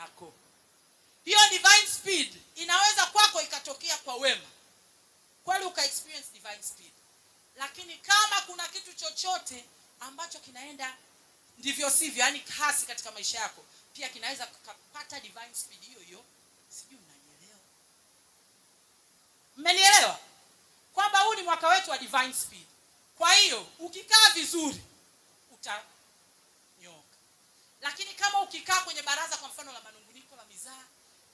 yako. Hiyo divine speed inaweza kwako ikatokea kwa wema, kweli uka experience divine speed. Lakini kama kuna kitu chochote ambacho kinaenda ndivyo sivyo, yani hasi katika maisha yako, pia kinaweza kupata divine speed hiyo hiyo. Sijui mnanielewa? Mmenielewa kwamba huu ni mwaka wetu wa divine speed. Kwa hiyo ukikaa vizuri utanyoka. Lakini kama ukikaa kwenye baraza kwa mfano la manunguniko, la mizaa,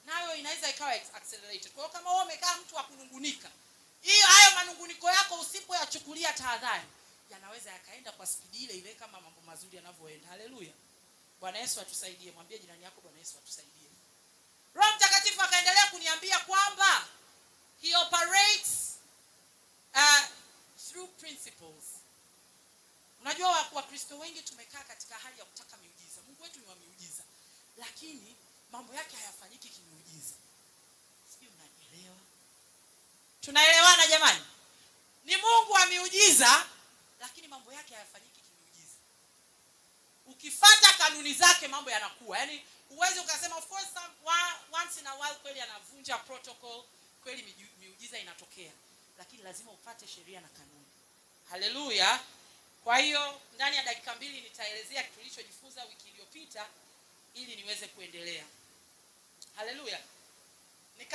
nayo inaweza ikawa accelerated. Kwa hiyo kama wewe umekaa mtu wa kunungunika, hayo manunguniko yako usipoyachukulia tahadhari, yanaweza yakaenda kwa speed ile ile kama mambo mazuri yanavyoenda. Haleluya. Bwana Yesu atusaidie. Mwambie jirani yako, Bwana Yesu atusaidie. Roho Mtakatifu akaendelea kuniambia kwamba he operates through principles. Unajua Wakristo wengi tumekaa katika hali ya kutaka miujiza. Mungu wetu ni wa miujiza, lakini mambo yake hayafanyiki kimiujiza. Sijui mnanielewa? Tunaelewana jamani? Ni Mungu wa miujiza, lakini mambo yake hayafanyiki kimiujiza. Ukifuata kanuni zake mambo yanakuwa. Yaani uweze ukasema of course once in a while kweli anavunja protocol, kweli miujiza inatokea, lakini lazima upate sheria na kanuni. Haleluya. Kwa hiyo ndani ya dakika 2 nitaelezea tulichojifunza wiki iliyopita ili niweze kuendelea. Haleluya.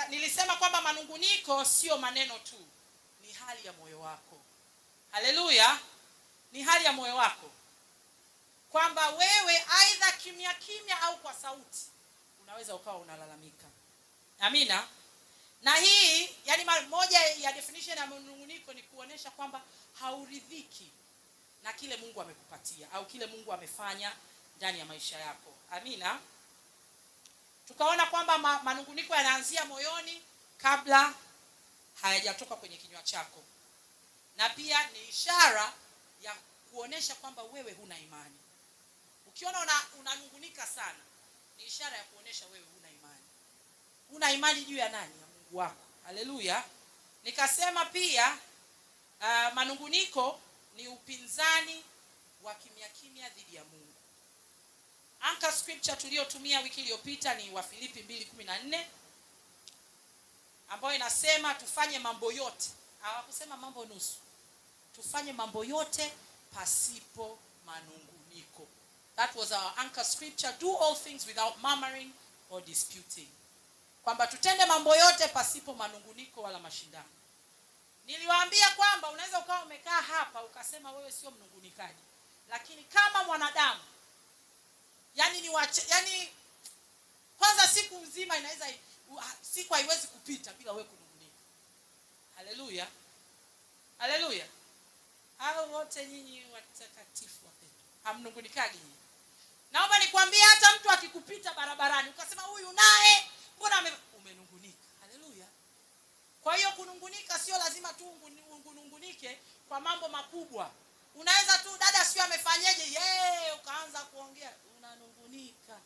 Nilisema kwamba manunguniko sio maneno tu, ni hali ya moyo wako. Haleluya. Ni hali ya moyo wako, kwamba wewe aidha kimya kimya au kwa sauti unaweza ukawa unalalamika. Amina. Na hii yani moja ya definition ya manunguniko ni kuonesha kwamba hauridhiki na kile Mungu amekupatia au kile Mungu amefanya ndani ya maisha yako. Amina. Tukaona kwamba manunguniko yanaanzia moyoni kabla hayajatoka kwenye kinywa chako. Na pia ni ishara ya kuonesha kwamba wewe huna imani. Ukiona unanungunika sana, ni ishara ya kuonesha wewe huna imani. Huna imani juu ya nani? Ya Mungu wako. Haleluya. Nikasema pia manunguniko ni upinzani wa kimya kimya dhidi ya Mungu. Anchor scripture tuliyotumia wiki iliyopita ni Wafilipi 2:14, ambayo inasema tufanye mambo yote. Hawakusema mambo nusu. Tufanye mambo yote pasipo manunguniko. That was our anchor scripture. Do all things without murmuring or disputing. Kwamba tutende mambo yote pasipo manunguniko wala mashindano. Niliwaambia kwamba unaweza ukawa umekaa hapa ukasema wewe sio mnungunikaji, lakini kama mwanadamu yani kwanza siku nzima inaweza siku haiwezi kupita bila wewe kunungunika. Haleluya. Haleluya. Hao wote nyinyi watakatifu wapendwa, hamnungunikaji nyinyi. Naomba nikwambie hata mtu akikupita barabarani ukasema huyu naye mbona umenungunika. Haleluya. Kwa hiyo kunungunika sio lazima tu unungunike kwa mambo makubwa. Unaweza tu dada sio amefanyaje ukaanza kuongea unanungunika.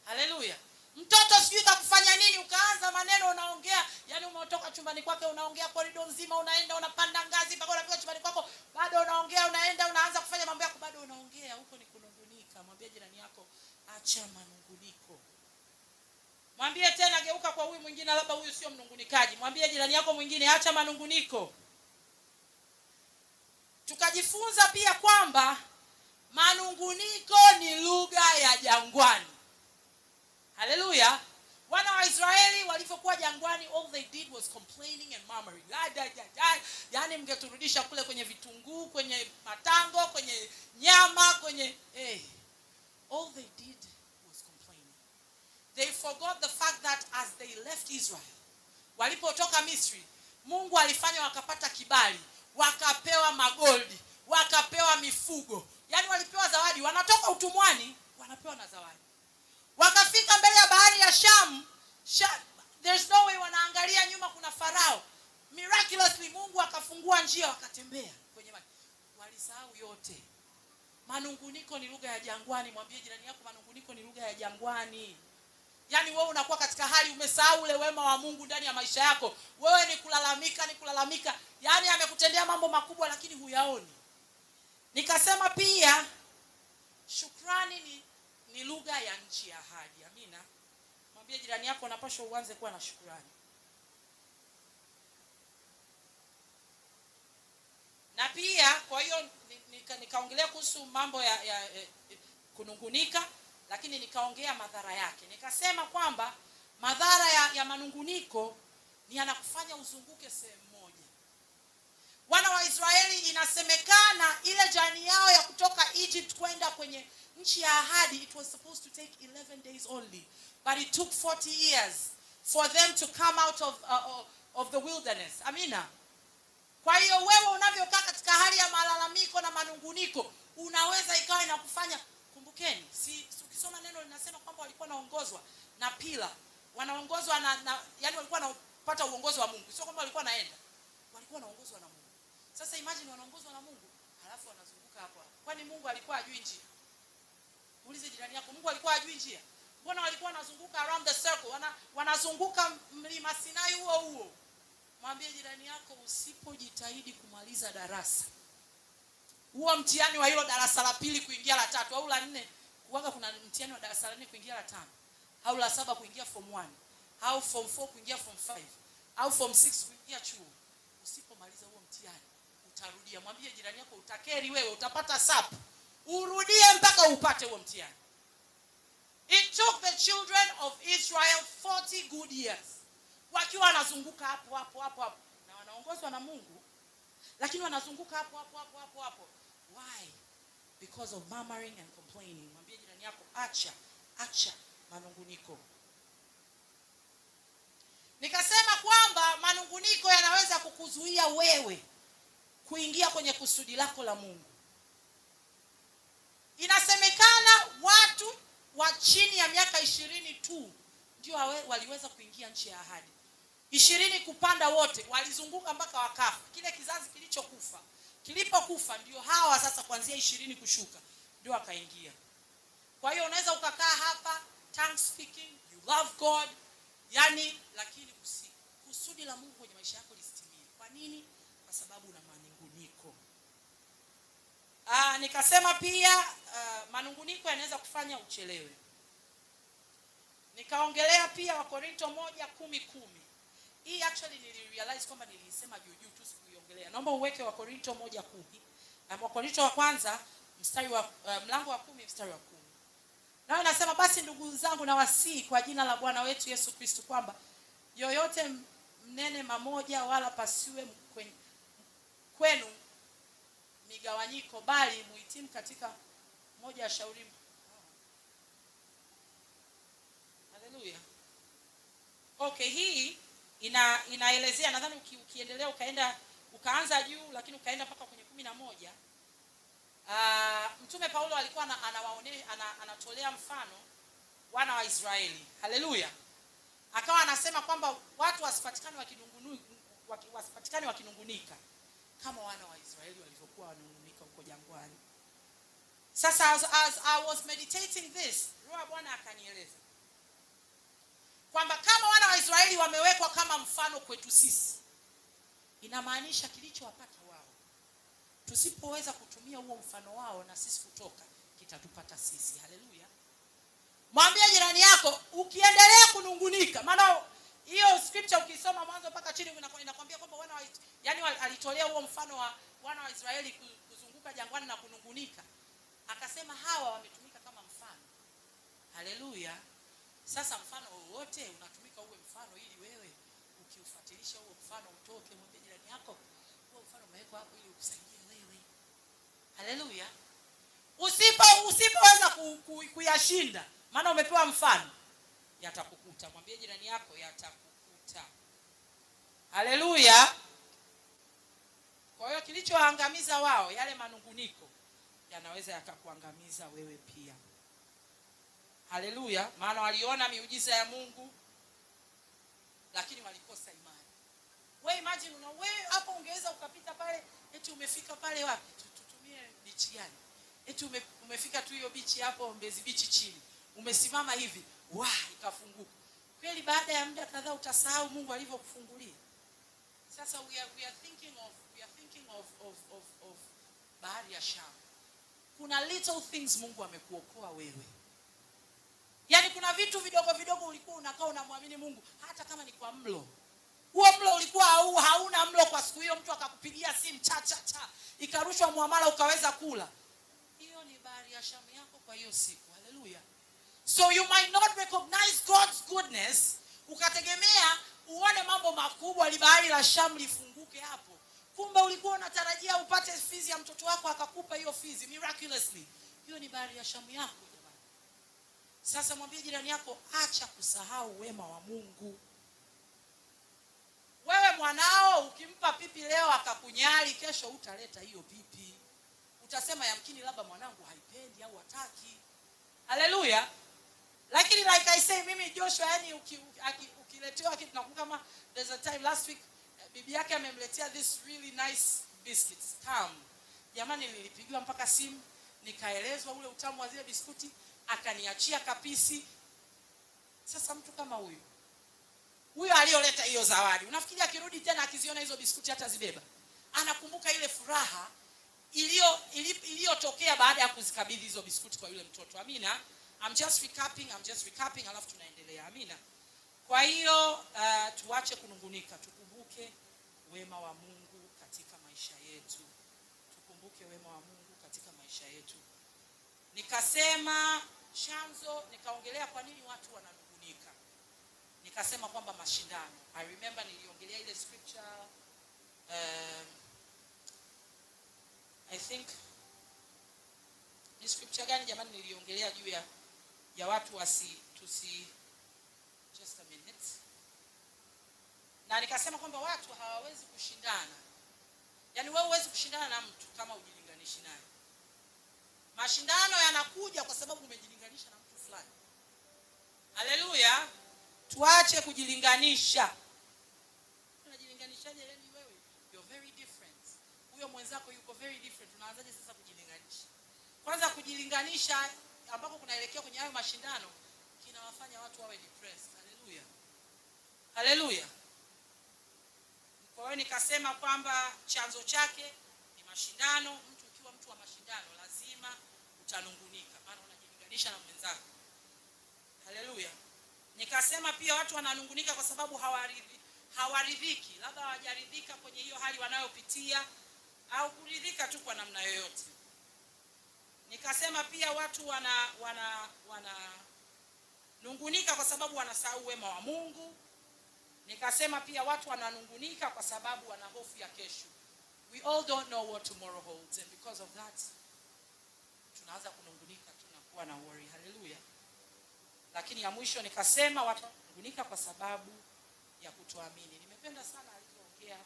Haleluya. Mtoto sijui kakufanya nini ukaanza maneno unaongea, yani umetoka chumbani kwake unaongea korido nzima, unaenda unapanda ngazi mpaka unafika chumbani kwako bado unaongea, unaenda unaanza kufanya mambo yako bado unaongea. Huko ni kunungunika. Mwambie jirani yako acha manunguniko. Mwambie tena, geuka kwa huyu mwingine, labda huyu sio mnungunikaji. Mwambie jirani yako mwingine acha manunguniko. Tukajifunza pia kwamba manunguniko ni lugha ya jangwani. Haleluya. Wana wa Israeli walipokuwa jangwani, all they did was complaining and murmuring. Yani mngeturudisha kule kwenye vitunguu, kwenye matango, kwenye nyama, kwenye all they did was complaining. They forgot the fact that as they left Israel, walipotoka Misri, Mungu alifanya wakapata kibali, wakapewa magoldi, wakapewa mifugo. Yani walipewa zawadi, wanatoka utumwani, wanapewa na zawadi. Wakafika mbele ya bahari ya Shamu, there's no way, wanaangalia nyuma kuna Farao. Miraculously Mungu akafungua njia, wakatembea kwenye maji. Walisahau yote. Manunguniko ni lugha ya jangwani. Mwambie jirani yako manunguniko ni lugha ya jangwani. Yani wewe unakuwa katika hali umesahau ule wema wa Mungu ndani ya maisha yako. Wewe ni kulalamika. Yani amekutendea mambo makubwa lakini huyaoni. Nikasema pia shukrani ni lugha ya nchi ya ahadi. Amina. Mwambie jirani yako unapaswa uanze kuwa na shukrani. Na pia kwa hiyo nikaongelea kuhusu mambo ya kunungunika, lakini nikaongea madhara yake. Nikasema kwamba madhara ya manunguniko ni yanakufanya uzunguke sehemu moja. Wana wa Israeli inasemekana ile jani yao ya kutoka Egypt kwenda kwenye nchi ya ahadi, it was supposed to take 11 days only, but it took 40 years for them to come out of the wilderness. Amina. Kwa hiyo wewe unavyokaa katika hali ya malalamiko na manunguniko, unaweza ikawa inakufanya, kumbukeni, ukisoma neno linasema kwamba walikuwa naongozwa na pila. Wanaongozwa na yani walikuwa wanapata uongozi wa Mungu. Sio kwamba walikuwa naenda. Walikuwa naongozwa na Mungu. Sasa imagine wanaongozwa na Mungu, halafu wanazunguka hapo. Kwani Mungu alikuwa ajui njia? Muulize jirani yako, Mungu alikuwa ajui njia? Mbona walikuwa wanazunguka around the circle? Wanazunguka mlima Sinai huo. Mwambie jirani yako, usipojitahidi kumaliza darasa, huo mtihani wa hilo darasa la pili kuingia la 3 au la 4, kuwaga kuna mtihani wa darasa la 4 kuingia la 5, au la 7 kuingia form 1, au form 4 kuingia form 5, au form 6 kuingia chuo. Usipomaliza huo mtihani utarudia. Mwambie jirani yako, utakeri wewe, utapata sapu, urudie mpaka upate huo mtihani. It took the children of Israel 40 good years wakiwa wanazunguka hapo na wanaongozwa na Mungu, lakini wanazunguka hapo. Why? Because of murmuring and complaining. Mwambie jirani yako, acha manunguniko. Nikasema kwamba manunguniko yanaweza kukuzuia wewe kuingia kwenye kusudi lako la Mungu. Inasemekana watu wa chini ya miaka 20 tu ndio waliweza kuingia nchi ya ahadi. 20 kupanda wote walizunguka mpaka wakafa. Kile kizazi kilipokufa ndio hawa sasa kuanzia 20 kushuka ndio wakaingia. Kwa hiyo unaweza ukakaa hapa tongue speaking, you love God, yani lakini kusudi la Mungu kwenye maisha yako lisitimie. Kwa nini? Kwa sababu una manunguniko. Nikasema pia manunguniko yanaweza kufanya uchelewe. Nikaongelea pia Wakorinto 1:10. Hii actually nilirealize kwamba nilisema juu tu sikuiongelea. Naomba uweke Wakorinto 1:10. Na Wakorinto wa kwanza mlango wa 10 mstari wa 10. Nao nasema, basi ndugu zangu na wasii kwa jina la Bwana wetu Yesu Kristo kwamba yoyote mnene mamoja, wala pasiwe kwenu migawanyiko, bali muhitimu katika moja ya shauri. Haleluya. Okay, hii inaelezea, nadhani ukiendelea ukaanza juu lakini ukaenda mpaka kwenye 11. Mtume Paulo alikuwa anatolea mfano wana wa Israeli. Haleluya. Akawa anasema kwamba watu wasipatikane wakinungunika kama wana wa Israeli walivyokuwa wanungunika huko jangwani. Sasa as I was meditating this, Roho Bwana akanieleza kwamba kama wana wa Israeli wamewekwa kama mfano kwetu sisi, inamaanisha kilichowapata wao, tusipoweza kutumia huo mfano wao na sisi kutoka, kitatupata sisi. Haleluya. Mwambie jirani yako, ukiendelea kunungunika, maana hiyo scripture ukisoma mwanzo mpaka chini inakwambia kwamba yani alitolea huo mfano wa wana wa Israeli kuzunguka jangwani na kunungunika. Akasema hawa wametumika kama mfano. Haleluya. Sasa mfano wote unatumika uwe mfano ili wewe ukiufuatilisha huo mfano utoke. Mwambie jirani yako, huo mfano umewekwa hapo ili ukusaidie wewe. Haleluya. Usipoweza kuyashinda, maana umepewa mfano, yatakukuta. Mwambie jirani yako, yatakukuta. Haleluya. Kwa hiyo kilichoangamiza wao, yale manunguniko, yanaweza yakakuangamiza wewe pia. Haleluya. Maana waliona miujiza ya Mungu lakini walikosa imani. Wewe imagine wewe hapo ungeweza ukapita pale, eti umefika pale wapi? Tutumie beach gani? Eti umefika tu hiyo beach hapo Mbezi Beach chini. Umesimama hivi, ikafunguka. Kweli baada ya muda kadhaa utasahau Mungu alivyokufungulia. Sasa we are thinking of bahari ya Shamu. Kuna little things Mungu amekuokoa wewe. Yaani kuna vitu vidogo ulikuwa ukawa unamwamini Mungu hata kama ni kwa mlo. Huo mlo ulikuwa hauna mlo kwa siku hiyo, mtu akakupigia simu cha ikarushwa muamala ukaweza kula. Hiyo ni bahari ya Shamu yako kwa hiyo siku. Haleluya. So you might not recognize God's goodness, ukategemea uone mambo makubwa, bahari la Shamu lifunguke hapo. Kumbe ulikuwa unatarajia upate fizi ya mtoto wako akakupa hiyo fizi miraculously. Hiyo ni bahari ya Shamu yako jamani. Sasa mwambie jirani yako, acha kusahau wema wa Mungu. Wewe mwanao ukimpa pipi leo akakunyali, kesho utaleta hiyo pipi. Utasema yamkini labda mwanangu haipendi au hataki. Haleluya. Lakini like I say, mimi Joshua, yani ukiletewa kitu, nakumbuka kama there's a time last week bibi yake amemletea this really nice biscuits tamu. Jamani, nilipigiwa mpaka simu nikaelezwa ule utamu wa zile biskuti, akaniachia kapisi. Sasa mtu kama huyo aliyoleta hiyo zawadi, unafikiri akirudi tena akiziona hizo biskuti hata zibeba? Anakumbuka ile furaha iliyotokea baada ya kuzikabidhi hizo biskuti kwa yule mtoto. Amina. I'm just recapping alafu tunaendelea. Amina. Kwa hiyo tuache kunungunika, tukumbuke wema wa Mungu katika maisha yetu. Tukumbuke wema wa Mungu katika maisha yetu. Nikasema chanzo, nikaongelea kwa nini watu wananungunika. Nikasema kwamba mashindano. I remember niliongelea ile scripture I think ni scripture gani jamani niliongelea juu ya watu just a minute. Na nikasema kwamba watu hawawezi kushindana. Yaani wewe huwezi kushindana na mtu kama ujilinganishi naye. Mashindano yanakuja kwa sababu umejilinganisha na mtu fulani. Haleluya. Tuache kujilinganisha. Unajilinganishaje yani wewe? You're very different. Huyo mwenzako yuko very different. Unaanzaje sasa kujilinganisha? Kwanza kujilinganisha ambako kunaelekea kwenye hayo mashindano kinawafanya watu wawe depressed. Haleluya. Haleluya. Kwa hiyo nikasema kwamba chanzo chake ni mashindano. Mtu ukiwa mtu wa mashindano lazima utanungunika, maana unajilinganisha na mwenzako. Haleluya. Nikasema pia watu wananungunika kwa sababu hawaridhiki. Labda hawajaridhika kwenye hiyo hali wanayopitia au kuridhika tu kwa namna yoyote. Nikasema pia watu wananungunika kwa sababu wanasahau wema wa Mungu. Nikasema pia watu wananungunika kwa sababu wana hofu ya kesho. We all don't know what tomorrow holds, and because of that tunaanza kunungunika, tunakuwa na worry. Haleluya. Lakini ya mwisho nikasema watu wananungunika kwa sababu ya kutoamini. Nimependa sana alipoongea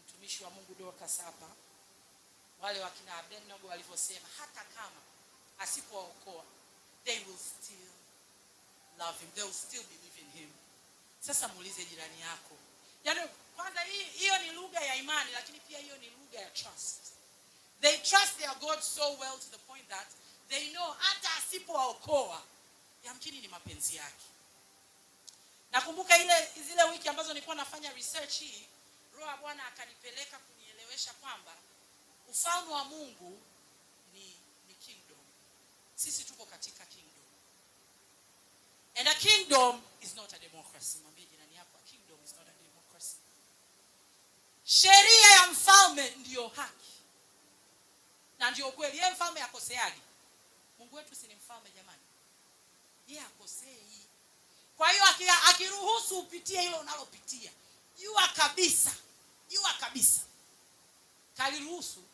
mtumishi wa Mungu Dorcas hapa. Wale wakina Abednego walivyosema hata kama asipookoa, they will still love him, they will still believe in him. Sasa muulize jirani yako. Yaani kwanza hiyo ni lugha ya imani, lakini pia hiyo ni lugha ya trust. They trust their God so well to the point that they know hata asipookoa yamkini ni mapenzi yake. Nakumbuka zile wiki ambazo nilikuwa nafanya research hii, Roho wa Bwana akanipeleka kunielewesha kwamba ufalme wa Mungu ni kingdom. Sisi tuko katika kingdom. And a kingdom is not a democracy. Mwambie jirani yako, a kingdom is not a democracy. Sheria ya mfalme ndiyo haki. Na ndiyo kweli. Yeye mfalme akoseaje? Mungu wetu si ni mfalme jamani. Yeye akosei. Kwa hiyo akiruhusu upitie hilo unalopitia, jua kabisa kaliruhusu.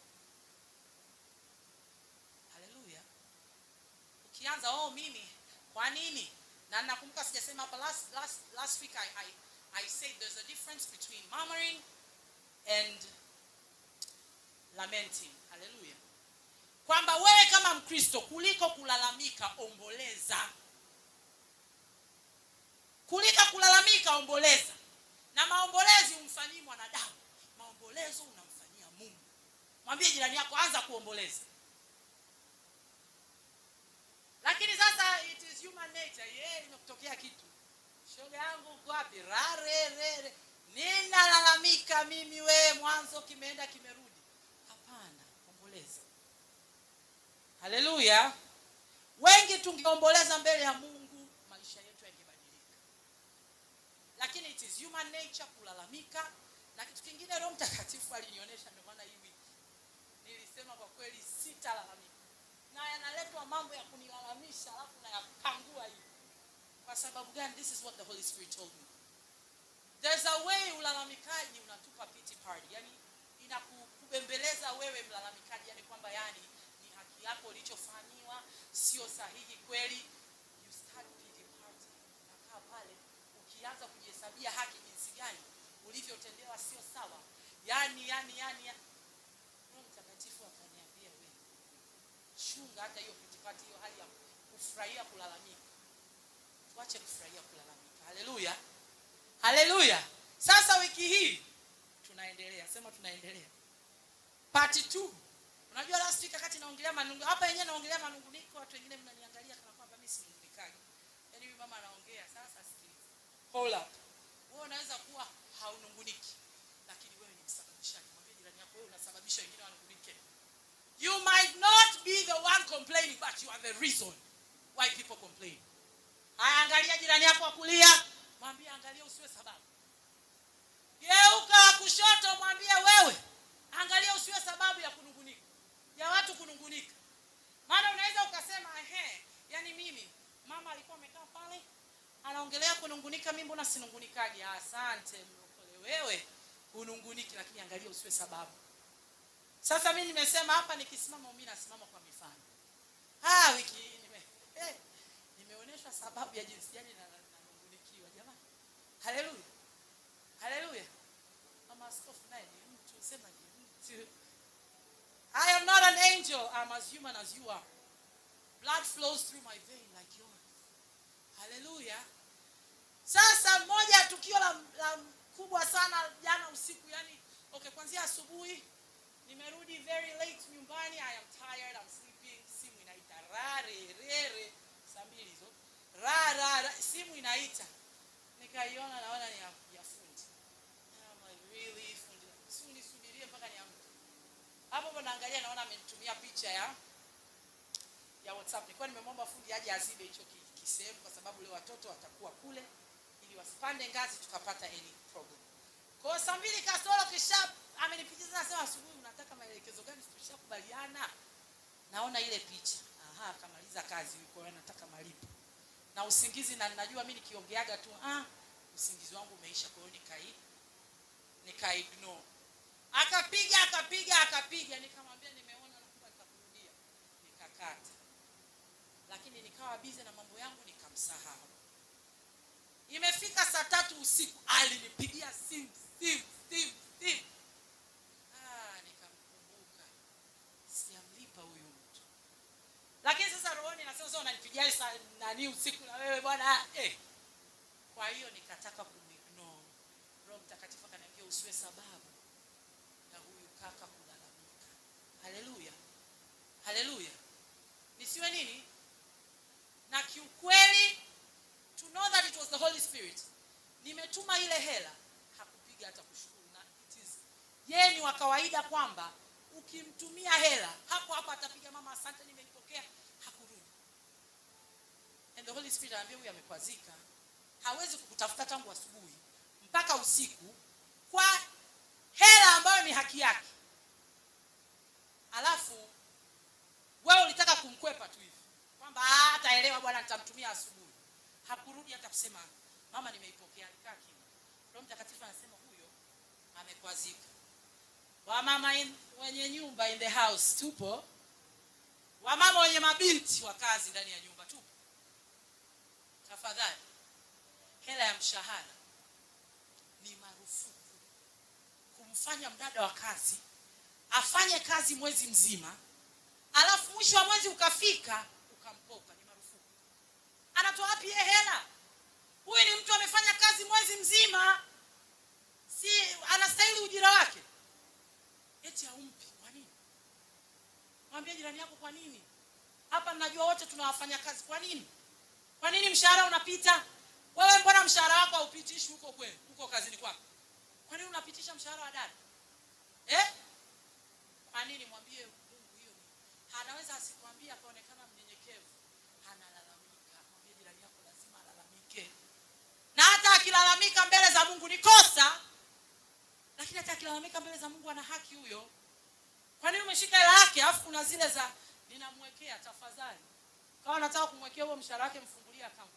Haleluya. Ukianza mimi kwa nini? Na nakumbuka sijasema hapa last week I said there's a difference between murmuring and lamenting. Haleluya. Kwamba wewe kama Mkristo kuliko kulalamika omboleza. Kuliko kulalamika omboleza. Na maombolezi umfanyii mwanadamu. Maombolezo unamfanyia Mungu. Mwambie jirani yako anza kuomboleza. Lakini sasa it is human nature. Imekutokea kitu. Shoga yangu uko wapi? Rare. Ninalalamika mimi mwanzo kimeenda kimerudi. Hapana, omboleza. Haleluya. Wengi tungeomboleza mbele ya Mungu, maisha yetu yangebadilika. is human nature kulalamika. Na kitu kingine Roho Mtakatifu alinionyesha, ndio maana hivi nilisema kwa kweli sitalalamika. Na yanaletwa mambo ya kunilalamisha alafu na yakangua hivi. Kwa sababu gani? This is what the Holy Spirit told me. There's a way ulalamikaji unatupa pity party. Yani inakubembeleza wewe mlalamikaji, yani kwamba yani ni haki yako ulichofanywa sio sahihi kweli. You start pity party. Unakaa pale ukianza kujihesabia haki jinsi gani ulivyotendewa sio sawa. Yani Roho Mtakatifu akaniambia wewe chunga hata hiyo pity party, hiyo hali ya kufurahia kulalamika. Tuache kufurahia kulalamika. Haleluya. Haleluya. Sasa wiki hii tunaendelea. Sema tunaendelea. Part 2. Unajua last week wakati naongelea manungu, hapa yenyewe naongelea manunguniko, watu wengine mnaniangalia kana kwamba mimi si mnungunikaji. Yaani mimi mama anaongea, sasa sikiliza. Hold up. Wewe unaweza kuwa haununguniki, lakini wewe ni msababishaji. Mwambie jirani yako wewe unasababisha wengine wanungunike. You might not be the one complaining, but you are the reason why people complain. Angalia jirani yako wa kulia, mwambie angalia usiwe sababu. Geuka kushoto, mwambie wewe angalia usiwe sababu ya kunungunika, ya watu kunungunika. Maana unaweza ukasema yani mimi mama alikuwa amekaa pale anaongelea kunungunika, mimi mbona sinungunikaje? Asante mlokole, wewe ununguniki, lakini angalia usiwe sababu. Sasa mimi nimesema hapa nikisimama mimi nasimama kwa mifano. Wiki hii nimeonyesha sababu ya jinsi gani nanungunikiwa jamani. Haleluya. Haleluya. Mama askofu naye ni mtu, sema ni mtu. I am not an angel. I'm as human as you are. Blood flows through my vein like yours. Haleluya. Sasa moja tukio la kubwa sana jana usiku, yani kuanzia asubuhi nimerudi very late nyumbani. I am tired, I'm sleeping. Simu inaita rare saa 2 hizo. Simu inaita. Nikaiona naona ni ya fundi. I'm like really fundi. Simu nisubirie mpaka niamke. Hapo naangalia naona amenitumia picha ya WhatsApp. Nilikuwa nimemwomba fundi aje azibe hicho kisehemu kwa sababu leo watoto watakuwa kule ili wasipande ngazi tukapata any problem. Kwa saa 2 kasoro kisha amenipigia nasema asubuhi unataka maelekezo gani? Tushakubaliana. Naona ile picha. Akamaliza kazi yuko anataka malipo. Na usingizi, na ninajua mimi nikiongeaga tu usingizi wangu umeisha, kwa hiyo nika ignore. Akapiga nikamwambia nimeona naomba nitakurudia. Nikakata. Lakini nikawa busy na mambo yangu nikamsahau. Imefika saa 3 usiku alinipigia simu. Nikamkumbuka. Siamlipa huyu mtu. Lakini sasa rohoni nasema sasa unanipigia nani usiku na wewe bwana? Kwa hiyo nikataka kumignore. Roho Mtakatifu akaniambia usiwe sababu na huyu kaka kulalamika. Haleluya. Haleluya. Nisiwe nini? Na kiukweli to know that it was the Holy Spirit. Nimetuma ile hela, hakupiga hata kushukuru. Na it is yeye ni wa kawaida kwamba ukimtumia hela hapo atapiga mama asante nimeipokea, hakurudi. And the Holy Spirit anambia huyu amekwazika. Hawezi kukutafuta tangu asubuhi mpaka usiku kwa hela ambayo ni haki yake. Alafu wewe ulitaka kumkwepa tu hivi kwamba ataelewa bwana nitamtumia asubuhi. Hakurudi hata kusema mama nimeipokea, alikaa kimya. Roho Mtakatifu anasema huyo amekwazika. Wamama wenye nyumba in the house tupo. Wamama wenye mabinti wa kazi ndani ya nyumba tupo. Tafadhali, hela ya mshahara ni marufuku kumfanya mdada wa kazi afanye kazi mwezi mzima, alafu mwisho wa mwezi ukafika ukampoka. Ni marufuku. Anatoa wapi hela? Huyu ni mtu amefanya kazi mwezi mzima, si anastahili ujira wake. Eti haumpi. Kwa nini? Mwambie jirani yako kwa nini? Hapa najua wote tunawafanya kazi. Kwa nini? Kwa nini mshahara unapita? Wewe mbona mshahara wako haupitishi huko kwenu? Huko kazini kwako. Kwa nini unapitisha mshahara wa dada? Kwa nini? Mwambie Mungu hiyo ni. Anaweza asikwambie akaonekana mnyenyekevu. Analalamika. Mwambie jirani yako lazima alalamike. Na hata akilalamika mbele za Mungu Mungu ni kosa, lakini hata akilalamika mbele za Mungu ana haki huyo. Kwa nini umeshika hela yake afu kuna zile za ninamwekea tafadhali? Kama nataka kumwekea huo mshahara wake mfungulie account.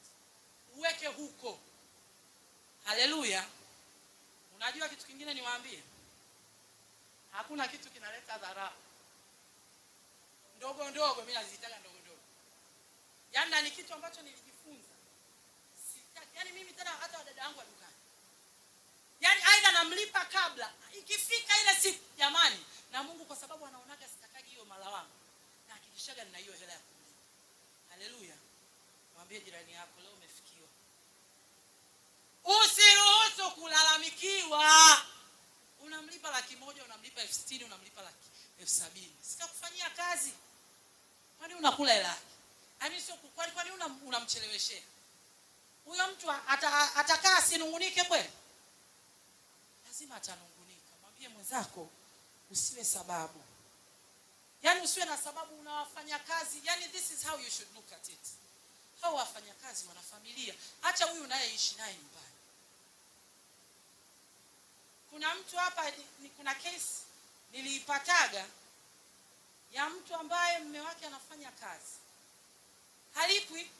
Uweke huko. Haleluya. Unajua kitu kingine niwaambie? Hakuna kitu kinaleta dharau. Ndogo ndogo mimi nazitaka ndogo ndogo. Yaani ni kitu ambacho nilijifunza. Yaani mimi tena hata wadada wangu wa dukani. Yaani aidha namlipa kabla. Ikifika ile siku jamani, na Mungu kwa sababu anaonaga sitakagi hiyo mala wangu, na hakikishaga nina hiyo hela ya kumlipa. Haleluya. Mwambie jirani yako leo umefikiwa. Usiruhusu kulalamikiwa. Unamlipa 100,000, unamlipa 60,000, unamlipa 70,000. Sikakufanyia kazi. Kwani unakula hela yake? Yaani sio kwani unamcheleweshea. Huyo mtu atakaa asinungunike kweli? Lazima atanungunika. Mwambie mwenzako usiwe sababu. Yaani usiwe na sababu unawafanya kazi. Yaani this is how you should look at it. Hao wafanya kazi wana familia. Acha huyu unayeishi naye nyumbani. Kuna mtu hapa kuna case niliipataga ya mtu ambaye mume wake anafanya kazi. Halipwi.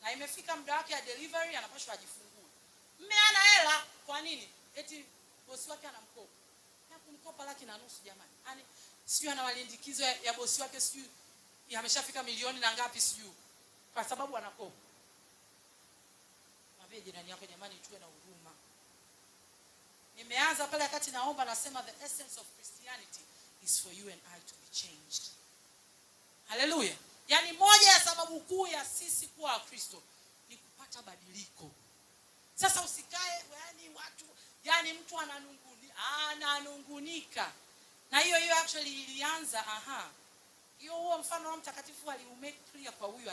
Na imefika muda wake ya delivery anapaswa ajifungue. Mume hana hela, kwa nini? Eti bosi wake anamkopa. Na kumkopa 1,500,000 jamani. Yaani sijui ana malindikizo ya bosi wake, sijui ameshafika milioni na ngapi sijui. Kwa sababu anakopa. Mwambie jirani yako jamani tuwe na huruma. Nimeanza pale wakati naomba nasema the essence of Christianity is for you and I to be changed. Hallelujah. Yaani moja ya sababu kuu ya sisi kuwa Wakristo ni kupata badiliko. Sasa usikae yaani watu yaani mtu ananungunika. Na hiyo actually ilianza hiyo huo mfano wa mtakatifu aliumake clear kwa huyu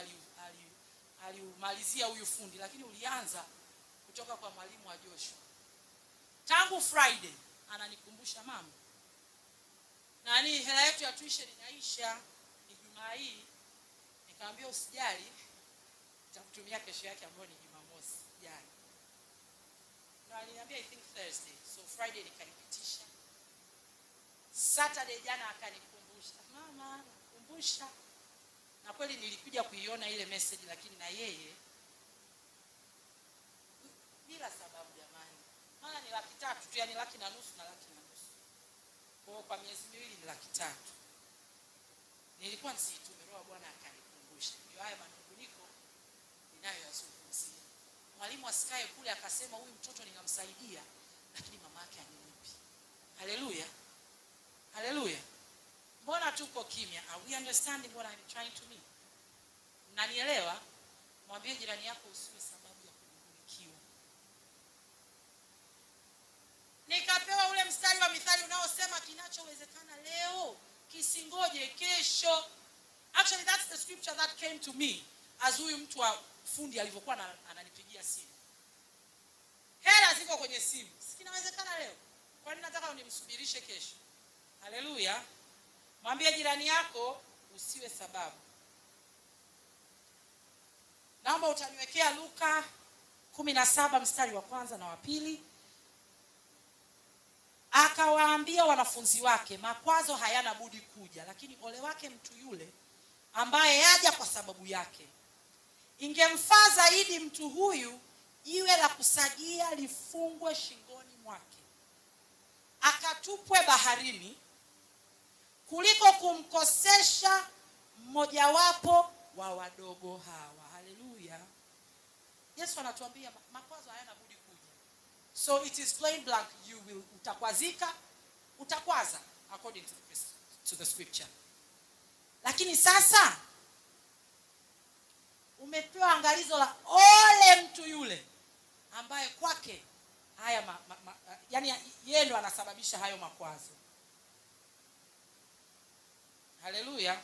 aliumalizia huyu fundi, lakini ulianza kutoka kwa mwalimu wa Joshua. Tangu Friday ananikumbusha mama. Nani hela yetu ya tuition inaisha Ijumaa hii. Nikamwambia usijali, nitakutumia kesho yake ambayo ni Jumamosi jana. Na aliniambia I think Thursday. So Friday nikaipitisha. Saturday jana akanikumbusha. Mama, nakumbusha. Na kweli nilikuja kuiona ile message lakini na yeye bila sababu jamani. Maana ni 300,000 tu, yani 1,500,000 na 1,500,000. Kwa miezi miwili ni 300,000. Nilikuwa nisitume, roho Bwana akanikumbusha. Ndio haya manunguniko ninayoyazungumzia. Mwalimu asikae kule akasema huyu mtoto ninamsaidia lakini mama yake anilipi. Haleluya. Haleluya. Mbona tuko kimya? Are we understanding what I'm trying to mean? Unanielewa? Mwambie jirani yako usiwe sababu ya kunungunikiwa. Nikapewa ule mstari wa Mithali unaosema kinachowezekana leo kisingoje kesho. Actually that's the scripture that came to me as huyu mtu wa fundi alivyokuwa ananipigia simu. Hela ziko kwenye simu. Kinawezekana leo. Kwa nini nataka unimsubirishe kesho? Haleluya. Mwambie jirani yako usiwe sababu. Naomba utaniwekea Luka 17 mstari wa 1 na wa 2. Akawaambia wanafunzi wake, makwazo hayana budi kuja, lakini ole wake mtu yule ambaye yaja kwa sababu yake. Ingemfaa zaidi mtu huyu jiwe la kusagia lifungwe shingoni mwake, akatupwe baharini, kuliko kumkosesha mmojawapo wa wadogo hawa. Haleluya. Yesu anatuambia makwazo hayana budi kuja. So it is plain blank, you will utakwaza according to the scripture. Lakini sasa umepewa angalizo la ole mtu yule ambaye kwake haya yani yeye ndo anasababisha hayo makwazo. Haleluya.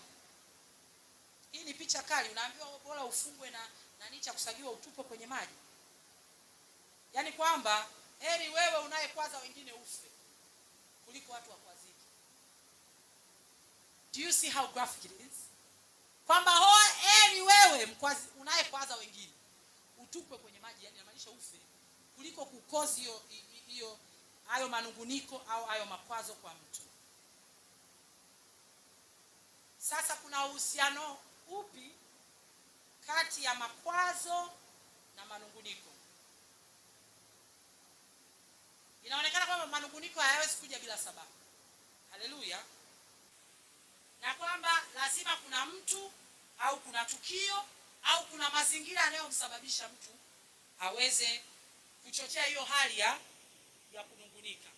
Hii ni picha kali. Unaambiwa bora ufungwe na nini cha kusagiwa utupwe kwenye maji. Yaani kwamba heri wewe unayekwaza wengine ufe kuliko watu wakwazike. Do you see how graphic it is? Kwamba heri wewe unayekwaza wengine utupwe kwenye maji, yani inamaanisha ufe kuliko kukozi hiyo hayo manunguniko au hayo makwazo kwa mtu. Sasa kuna uhusiano upi kati ya makwazo na manunguniko? Inaonekana kwamba manunguniko hayawezi kuja bila sababu. Haleluya. Na kwamba lazima kuna mtu au kuna tukio au kuna mazingira yanayomsababisha mtu aweze kuchochea hiyo hali ya kunungunika.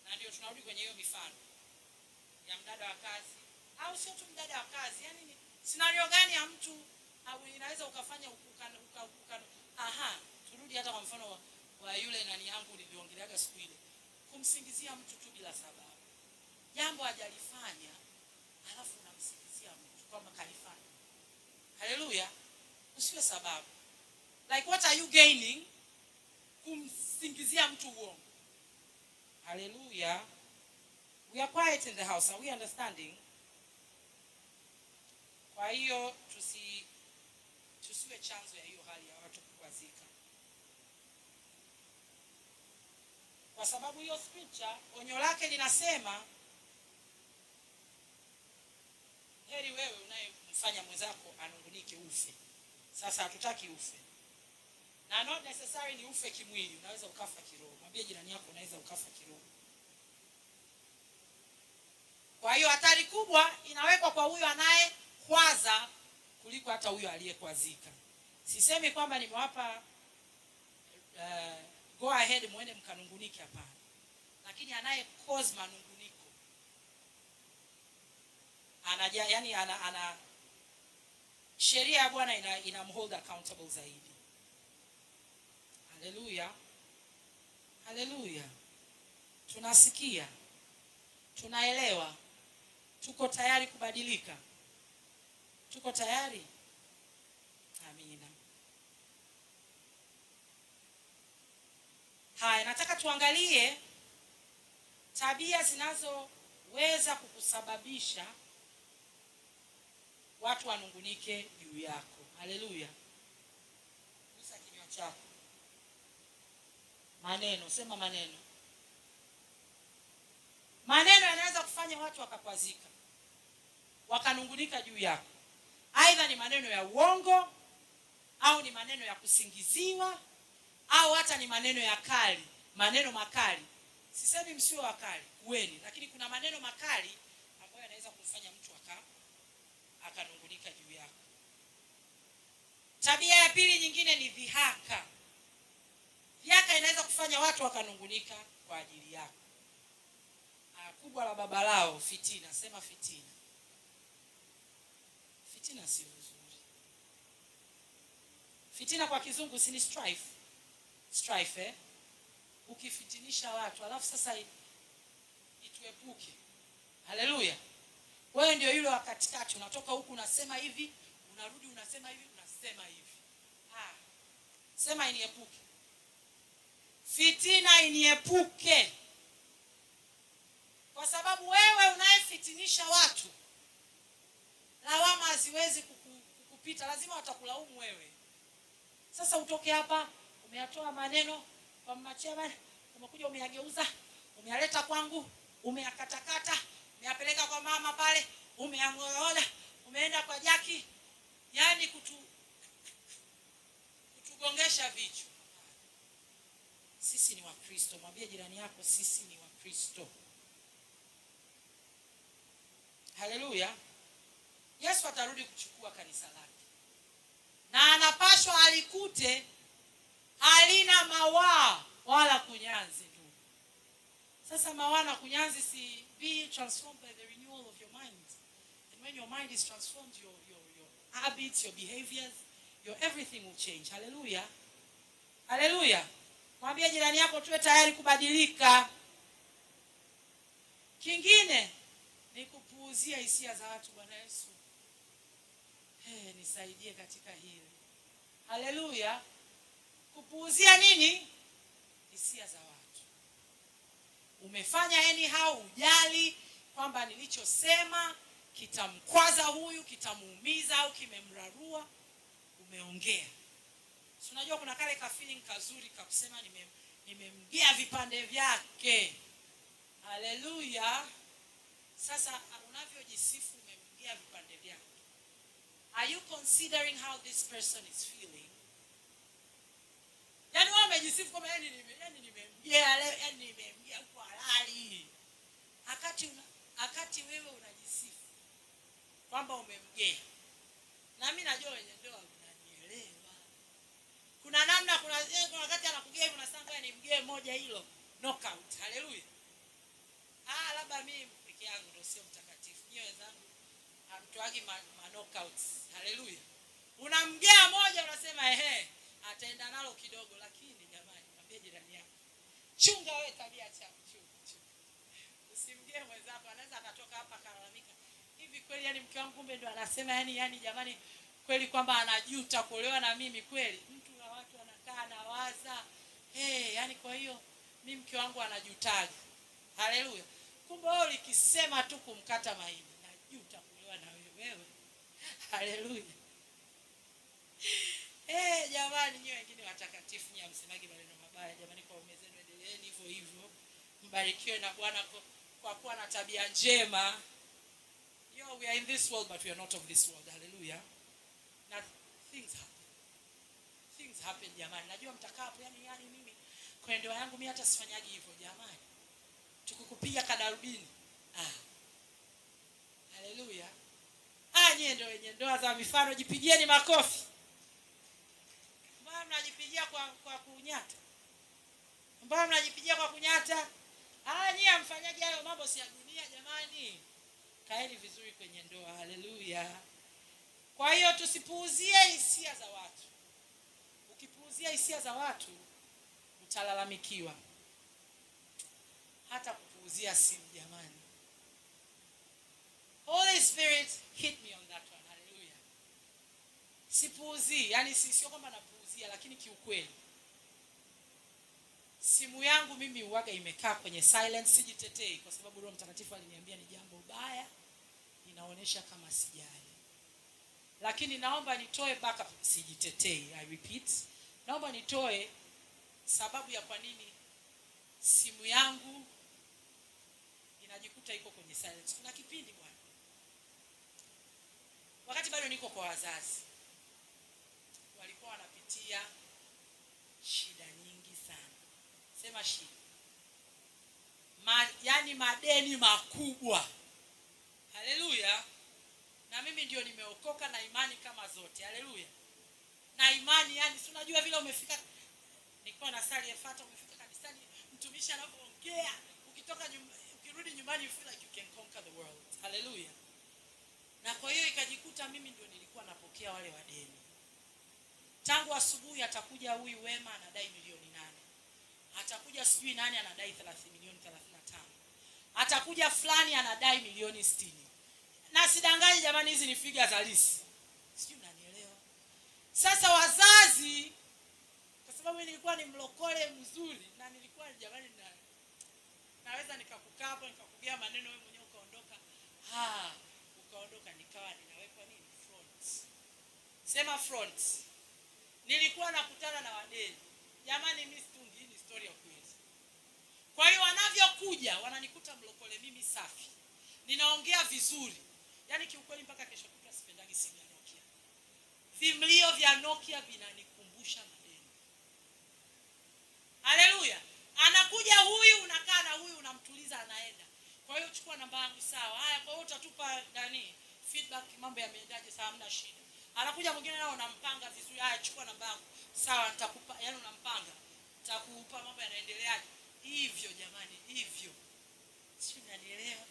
Na ndio tunarudi kwenye hiyo mifano ya mdada wa kazi, au sio tu mdada wa kazi, yani ni scenario gani ya mtu au inaweza ukafanya turudi hata kwa mfano wa yule nani yangu niliongeleaga siku ile, kumsingizia mtu tu bila sababu. Jambo hajalifanya alafu unamsingizia mtu kwamba kalifanya. Haleluya. Usiwe sababu. Like what are you gaining kumsingizia mtu uongo? Haleluya. We are quiet in the house. Are we understanding? Kwa hiyo tusiwe chanzo ya hiyo hali ya watu kukwazika. Kwa sababu hiyo scripture onyo lake linasema heri wewe unayemfanya mwenzako anungunike ufe. Sasa hatutaki ufe. Na not necessarily ufe kimwili, unaweza ukafa kiroho. Mwambie jirani yako unaweza ukafa kiroho. Kwa hiyo hatari kubwa inawekwa kwa huyo anayekwaza kuliko hata huyo aliyekwazika. Sisemi kwamba nimewapa go ahead muende mkanungunike, hapana. Lakini anaye cause manunguniko ana sheria ya Bwana inamhold accountable zaidi. Haleluya. Haleluya. Tunasikia, tunaelewa, tuko tayari kubadilika, tuko tayari. Amina. Haya, nataka tuangalie tabia zinazoweza kukusababisha watu wanungunike juu yako. Haleluya. Gusa kinywa chako. Maneno, sema maneno. Maneno yanaweza kufanya watu wakakwazika, wakanungunika juu yako. Aidha ni maneno ya uongo, au ni maneno ya kusingiziwa, au hata ni maneno ya kali, maneno makali. Sisemi msio wakali, kuweni, lakini kuna maneno makali ambayo yanaweza kumfanya mtu akanungunika juu yako. Tabia ya pili nyingine ni dhihaka. Dhihaka inaweza kufanya watu wakanungunika kwa ajili yako. Kubwa la baba lao fitina, sema fitina. Fitina si nzuri. Fitina kwa kizungu si ni strife. Strife ukifitinisha watu alafu sasa ituepuke. Haleluya. Wewe ndio yule wa katikati, unatoka huku unasema hivi, unarudi unasema hivi, unasema hivi. Sema iniepuke. Fitina iniepuke. Kwa sababu wewe unayefitinisha watu, lawama haziwezi kukupita, lazima watakulaumu wewe. Sasa utoke hapa, umeyatoa maneno kwa machema, umekuja umeyageuza, umeyaleta kwangu, umeyakatakata, umeyapeleka kwa mama pale, umeyangoa, umeenda kwa Jaki, yani kutugongesha vichwa. Sisi ni Wakristo. Mwambie jirani yako sisi ni Wakristo. Haleluya. Yesu atarudi kuchukua kanisa lake, na anapashwa alikute halina mawaa wala kunyanzi tu. Sasa mawaa na kunyanzi si be transformed by the renewal of your mind. And when your mind is transformed, your habits, your behaviors, your everything will change. Haleluya. Haleluya. Mwambie jirani yako tuwe tayari kubadilika. Kingine ni kupuuzia hisia za watu. Bwana Yesu, nisaidie katika hili. Haleluya. Kupuuzia nini? Hisia za watu. Umefanya anyhow, ujali kwamba nilichosema kitamkwaza huyu, kitamuumiza au kimemrarua. Umeongea. Unajua kuna kale ka feeling kazuri kakusema nimemgea vipande vyake. Haleluya. Sasa unavyojisifu umemgea vipande vyake, are you considering how this person is feeling? Yaani wewe umejisifu kama nimemgea leo, yani nimemgea kwa halali. Akati wewe unajisifu kwamba umemgea. Na mimi najua wenye ndoa unanielewa. Kuna namna, kuna wakati anakugea hivyo unasema ngoja nimgee moja hilo knockout. Haleluya. Labda mimi peke yangu ndio sio mtakatifu. Nyie wenzangu hamtoagi ma knockouts. Haleluya. Unamgea moja unasema ataenda nalo kidogo, lakini jamani mwambie jirani yako, chunga wewe tabia chako, chunga. Usimgee mwenzako, anaweza akatoka hapa kalalamika. Hivi kweli yani mke wangu kumbe ndo anasema yani jamani kweli kwamba anajuta kuolewa na mimi kweli? Mtu wa watu anakaa na waza yani kwa hiyo mimi mke wangu anajutaga. Haleluya. Kumbe wewe ulikisema tu kumkata mahindi, najuta kuolewa na wewe. Haleluya. Jamani nyinyi wengine watakatifu, nyinyi msemagi maneno mabaya jamani, kwa ume zenu endeleeni hivyo hivyo. Mbarikiwe na Bwana kwa kuwa na tabia njema. We are in this world but we are not of this world. Hallelujah. Now things happen jamani. Najua mtakaa hapo yani mimi kwa ndoa yangu mimi hata sifanyagi hivyo jamani. Tukukupiga kadarubini. Hallelujah. Nyie ndio wenye ndoa za mifano, jipigieni makofi. Mbona mnajipigia kwa kunyata? Mbona mnajipigia kwa kunyata? Nyie amfanyaje hayo mambo si ya dunia jamani. Kaeni vizuri kwenye ndoa. Haleluya. Kwa hiyo tusipuuzie hisia za watu. Ukipuuzia hisia za watu utalalamikiwa. Hata kupuuzia simu jamani. Holy Spirit hit me on that one. Haleluya. Sipuuzii, yani sio kwamba napuuzia, lakini kiukweli simu yangu mimi huaga imekaa kwenye silence, sijitetei kwa sababu Roho Mtakatifu aliniambia ni jambo baya, inaonyesha kama sijali. Lakini naomba nitoe backup, sijitetei, I repeat. Naomba nitoe sababu ya kwa nini simu yangu inajikuta iko kwenye silence. Kuna kipindi bwana, wakati bado niko kwa wazazi, walikuwa wanapitia shida nyingi sana. Sema shida. Yani madeni makubwa. Haleluya. Na mimi ndio nimeokoka na imani kama zote. Haleluya. Na imani yani si unajua vile umefika, nilikuwa na sali efata, umefika kanisani, mtumishi anapoongea, ukirudi nyumbani you feel like you can conquer the world. Haleluya. Na kwa hiyo ikajikuta mimi ndio nilikuwa napokea wale wadeni. Tangu asubuhi atakuja huyu Wema anadai milioni 8. Atakuja sijui nani anadai 30 milioni 35. Atakuja fulani anadai milioni 60. Na sidanganyi jamani, hizi ni figa za lisi. Sijui unanielewa. Sasa wazazi, kwa sababu nilikuwa ni mlokole mzuri na nilikuwa jamani naweza nikakukaa hapo nikakugea maneno wewe mwenyewe ukaondoka. Ukaondoka nikawa ninawekwa nini? Front. Sema front. Nilikuwa nakutana na wadeni. Jamani mimi situngi, hii ni story ya kweli. Kwa hiyo wanavyokuja wananikuta mlokole mimi safi. Ninaongea vizuri. Yaani kiukweli mpaka kesho kutwa sipendagi simu ya Nokia. Vimlio vya Nokia vinanikumbusha madeni. Haleluya. Anakuja huyu unakaa na huyu unamtuliza anaenda. Kwa hiyo chukua namba yangu sawa. Kwa hiyo utatupa feedback mambo yameendaje, sawa, hamna shida. Anakuja mwingine nao unampanga vizuri. Chukua namba yangu. Sawa, nitakupa, yani unampanga. Nitakupa mambo yanaendeleaje. Hivyo jamani, hivyo. Sio unanielewa?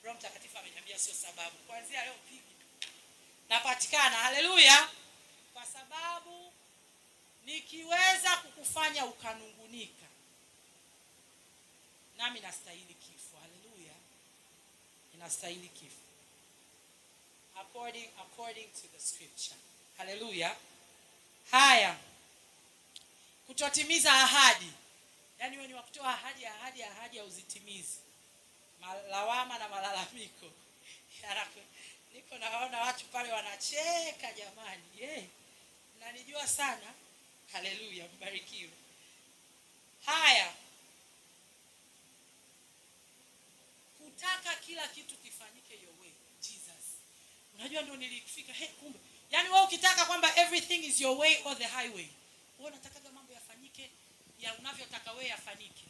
Roho Mtakatifu ameniambia sio sababu. Kuanzia leo pigi napatikana. Haleluya. Kwa sababu nikiweza kukufanya ukanungunika, nami nastahili kifo. Haleluya. Ninastahili kifo. According to the scripture. Haleluya. Haya. Kutotimiza ahadi. Yaani wewe ni wa kutoa ahadi ya uzitimizi. Malawama na malalamiko. Niko naona watu pale wanacheka jamani. Mnanijua sana. Barikiwe. Haya, kutaka kila kitu kifanyike your way. Jesus, unajua ndio nilikufika. Kumbe yani wewe ukitaka kwamba everything is your way or the highway, wewe unataka mambo yafanyike ya unavyotaka wewe yafanyike,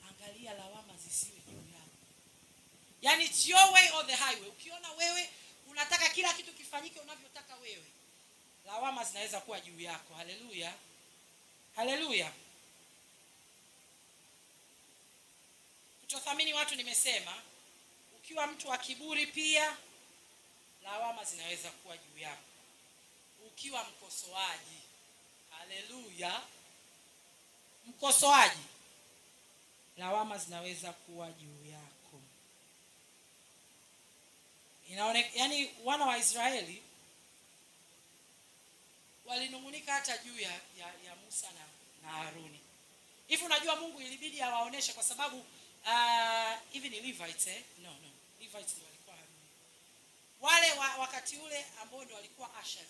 angalia lawama zisiwe juu yako. Yani it's your way or the highway. Ukiona wewe unataka kila kitu kifanyike unavyotaka wewe, lawama zinaweza kuwa juu yako. Haleluya, haleluya. Kutothamini watu nimesema. Ukiwa mtu wa kiburi pia lawama zinaweza kuwa juu yako. Ukiwa mkosoaji, haleluya, mkosoaji, lawama zinaweza kuwa juu yako. Yani wana wa Israeli walinungunika hata juu ya Musa na Haruni. Hivi unajua Mungu ilibidi awaoneshe kwa sababu hivi ni Levites no Levites ndio walikuwa Haruni. Wale wakati ule ambao ndio walikuwa ushers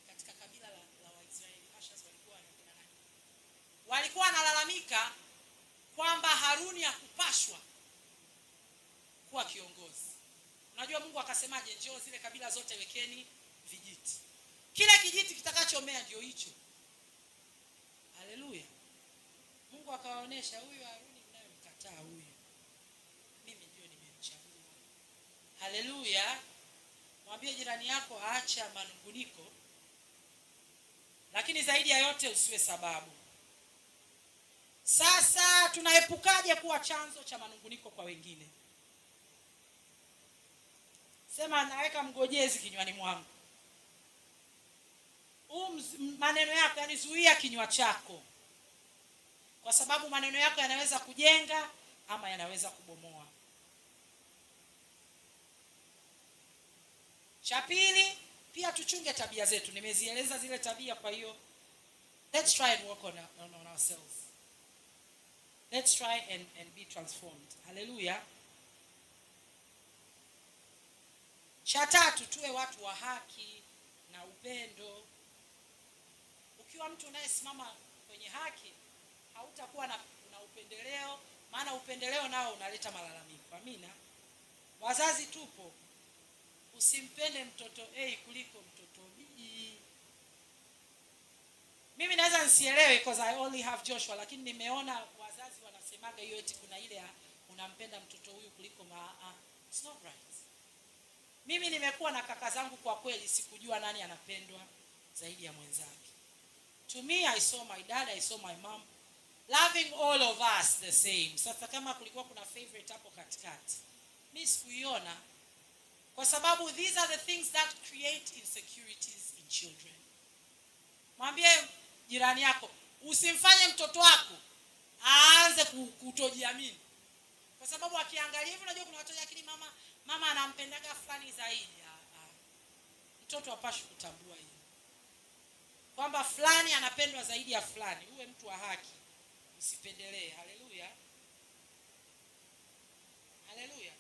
katika kabila la Waisraeli. Ushers walikuwa wanakina nani? Walikuwa wanalalamika kwamba Haruni hakupashwa kuwa kiongozi. Unajua Mungu akasemaje? Njoo zile kabila zote wekeni vijiti. Kile kijiti kitakachomea ndio hicho. Haleluya. Mungu akawaonesha huyu Haruni mnayemkataa huyu, mimi ndio nimemchagua. Haleluya. Mwambie jirani yako aacha manunguniko, lakini zaidi ya yote usiwe sababu. Sasa tunaepukaje kuwa chanzo cha manunguniko kwa wengine? Sema naweka mgojezi kinywani mwangu. Maneno yako, yani zuia kinywa chako, kwa sababu maneno yako yanaweza kujenga ama yanaweza kubomoa. Cha pili, pia tuchunge tabia zetu. Nimezieleza zile tabia, kwa hiyo let's try and work on ourselves. Let's try and be transformed. Hallelujah. Cha tatu, tuwe watu wa haki na upendo. Ukiwa mtu unayesimama kwenye haki, hautakuwa na upendeleo, maana upendeleo nao unaleta malalamiko. Amina. Wazazi tupo. Usimpende mtoto A kuliko mtoto B. Mimi naweza nisielewe because I only have Joshua, lakini nimeona wazazi wanasemaga hiyo eti kuna ile unampenda mtoto huyu kuliko it's not right. Mimi nimekuwa na kaka zangu, kwa kweli sikujua nani anapendwa zaidi ya mwenzake. To me, I saw my dad, I saw my mom loving all of us the same. Sasa kama kulikuwa kuna favorite hapo katikati, mimi sikuiona, kwa sababu these are the things that create insecurities in children. Mwambie jirani yako, usimfanye mtoto wako aanze kutojiamini. Kwa sababu akiangalia hivi, unajua kuna watu yakini mama anampendaga fulani zaidi. Mtoto hapashi kutambua hiyo, kwamba fulani anapendwa zaidi ya fulani. Uwe mtu wa haki, usipendelee. Haleluya, haleluya.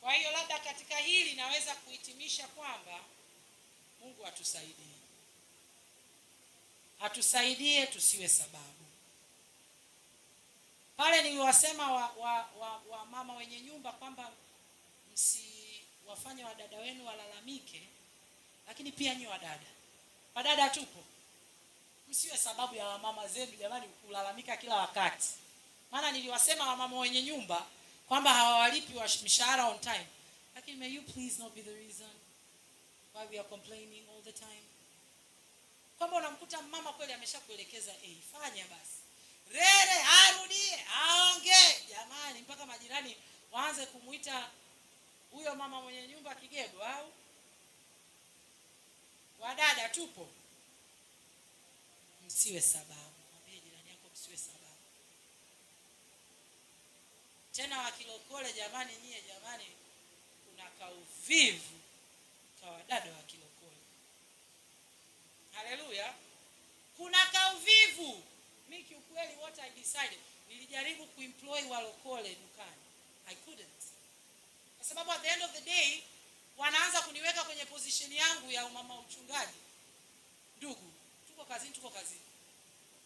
Kwa hiyo labda katika hili naweza kuhitimisha kwamba Mungu atusaidie tusiwe sababu. Pale niliwasema wa mama wenye nyumba kwamba msiwafanye wadada wenu walalamike, lakini pia nyi wadada tupo, msiwe sababu ya wamama zenu jamani kulalamika kila wakati. Maana niliwasema wamama wenye nyumba kwamba hawawalipi mishahara on time, lakini may you please not be the reason why we are complaining all the time. Kwamba unamkuta mama kweli ameshakuelekeza fanya basi, rere arudie aongee, jamani mpaka majirani waanze kumuita huyo mama mwenye nyumba kigego. Au wadada tupo, msiwe sababu. Mwambie jirani yako msiwe sababu. Tena wakilokole jamani, nyie jamani, kuna kauvivu kwa wadada wa kilokole. Haleluya. Kuna kauvivu. Mimi kiukweli what I decided, nilijaribu kuemploy walokole dukani. I couldn't. Kwa sababu at the end of the day wanaanza kuniweka kwenye position yangu ya umama uchungaji. Ndugu, tuko kazini.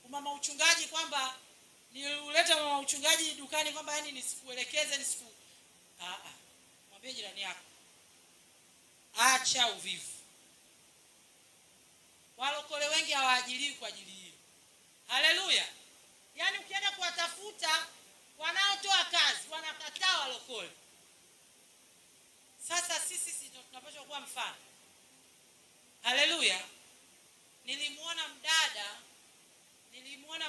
Mama uchungaji kwamba niulete mama uchungaji dukani kwamba yani nisikuelekeze mwambie jirani yako acha uvivu. Walokole wengi hawaajiriwi kwa ajili hiyo. Haleluya. Yaani ukienda kuwatafuta wanaotoa kazi wanakataa walokole. Sasa sisi tunapaswa kuwa mfano. Haleluya. Nilimuona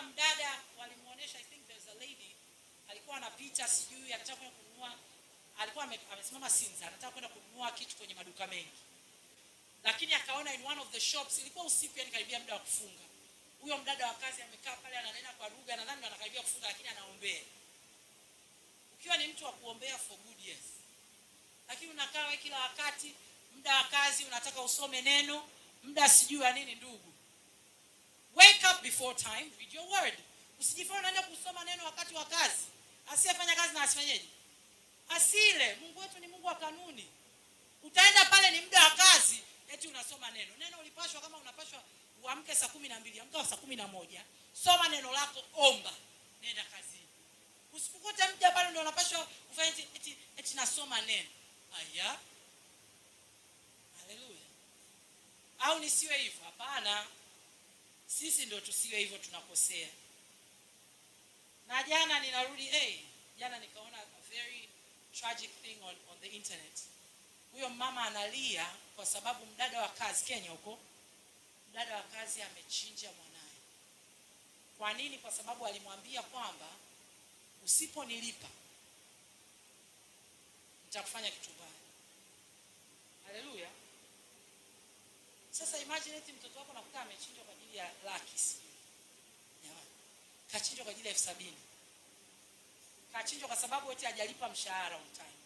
mdada walimuonesha, I think there's a lady alikuwa anapita sijui anataka kwenda kununua, alikuwa amesimama Sinza anataka kwenda kununua kitu kwenye maduka mengi. Lakini akaona in one of the shops, ilikuwa usiku yani karibia muda wa kufunga. Huyo mdada wa kazi amekaa pale ananena kwa lugha, nadhani anakaribia kufunga lakini anaombea. Ukiwa ni mtu wa kuombea for good, yes. Lakini unakaa wewe kila wakati muda wa kazi unataka usome neno, muda sijui nini ndugu. Wake up before time, read your word. Usijifanye unaenda kusoma neno wakati wa kazi. Asiyefanya kazi na asifanyeje? Asile. Mungu wetu ni Mungu wa kanuni. Utaenda pale ni muda wa kazi, eti unasoma neno. Neno ulipashwa kama unapashwa uamke saa 12, amka saa 11. Soma neno lako, omba, nenda kazini. Usipokute muda pale ndio unapashwa ufanye eti nasoma neno. Aya. Haleluya. Au nisiwe hivyo? Hapana. Sisi ndio tusiwe hivyo, tunakosea. Na jana jana nikaona a very tragic thing on the internet. Huyo mama analia kwa sababu mdada wa kazi Kenya huko, mdada wa kazi amechinja mwanae. Kwa nini? Kwa sababu alimwambia kwamba usiponilipa nitakufanya kitu baya. Haleluya. Sasa imagine eti mtoto wako nakuta amechinjwa kwa ajili ya laki. Jamani. Kachinjwa kwa ajili ya 70,000. Kachinjwa kwa sababu eti hajalipa mshahara on time.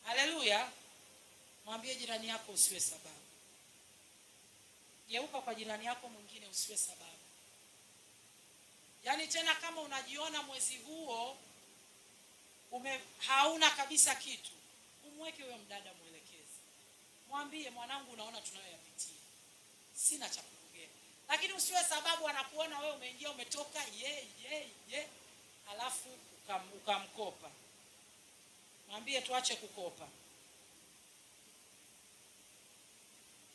Haleluya. Mwambie jirani yako usiwe sababu. Geuka kwa jirani yako mwingine usiwe sababu. Yaani tena kama unajiona mwezi huo hauna kabisa kitu, umweke huyo mdada mwelekezi. Mwambie mwanangu, unaona tunayoyapitia. Sina cha kuongea. Lakini usiwe sababu anakuona wewe umeingia umetoka alafu ukamkopa. Mwambie tuache kukopa.